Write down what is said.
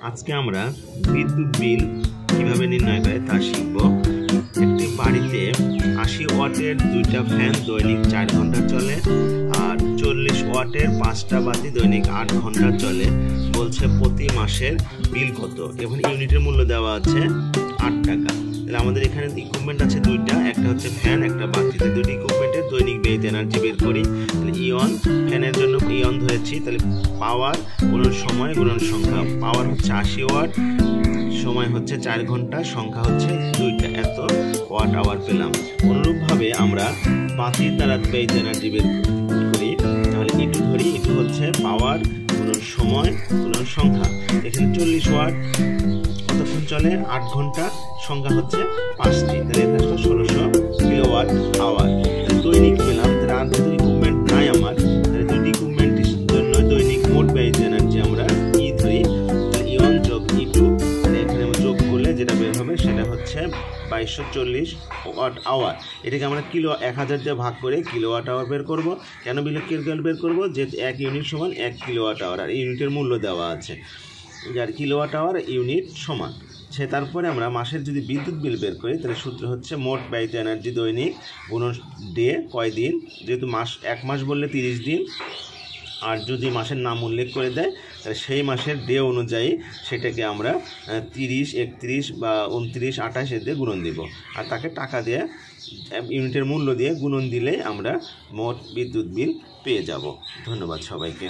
আজকে আমরা বিদ্যুৎ বিল কিভাবে নির্ণয় করে তা শিখব। একটি বাড়িতে 80 ওয়াটের 2টা ফ্যান দৈনিক 4 ঘন্টা চলে আর 40 ওয়াটের 5টা বাতি দৈনিক 8 ঘন্টা চলে। বলছে প্রতি মাসের বিল কত, এবং ইউনিটের মূল্য দেওয়া আছে 8 টাকা। তাহলে আমাদের এখানে ইকুইপমেন্ট আছে দুইটা, একটা হচ্ছে ফ্যান, একটা বাতি। দুটি ইকুইপমেন্টের দৈনিক ব্যয়িত এনার্জি বের করি। তাহলে ইয়ন, ফ্যানের জন্য ইয়ন ধরেছি, তাহলে পাওয়ার গুণন সময় গুণন সংখ্যা। পাওয়ার হচ্ছে 80 ওয়াট, সময় হচ্ছে 4 ঘন্টা, সংখ্যা হচ্ছে 2টা, এত ওয়াট আওয়ার পেলাম। অনুরূপভাবে আমরা বাতির দ্বারা ব্যয়িত এনার্জি বের করি। তাহলে ইটু ধরি, ইটু হচ্ছে পাওয়ার গুণন সময় গুণন সংখ্যা। এখানে 40 ওয়াট কতক্ষণ চলে, 8 ঘন্টা, সংখ্যা হচ্ছে 5টি, তাহলে এটা হচ্ছে 1600 কিলোওয়াট আওয়ার। দৈনিক পেলাম। তাহলে আর দুটো ইকুইপমেন্ট নাই আমার, তাহলে দুটি ইকুইপমেন্টের জন্য দৈনিক মোট ব্যয়িত এনার্জি আমরা ই ধরি। ইয়ন যোগ ইটু, তাহলে এখানে যোগ করলে যেটা বের হবে সেটা হচ্ছে 2240 ওয়াট আওয়ার। এটাকে আমরা 1000 দিয়ে ভাগ করে কিলোওয়াট আওয়ার বের করব। কেন কিলোওয়াট বের করব? যে 1 ইউনিট সমান 1 কিলোওয়াট আওয়ার, আর ইউনিটের মূল্য দেওয়া আছে, যার কিলোওয়াট আওয়ার ইউনিট সমান। তারপরে আমরা মাসের যদি বিদ্যুৎ বিল বের করি, তাহলে সূত্র হচ্ছে মোট ব্যয়িত এনার্জি দৈনিক গুণন ডে, কয়দিন, যেহেতু এক মাস বললে 30 দিন, আর যদি মাসের নাম উল্লেখ করে দেয় তাহলে সেই মাসের ডে অনুযায়ী সেটাকে আমরা 30, 31 বা 29, 28 দিয়ে গুণন দিব, আর তাকে টাকা দিয়ে ইউনিটের মূল্য দিয়ে গুণন দিলে আমরা মোট বিদ্যুৎ বিল পেয়ে যাব। ধন্যবাদ সবাইকে।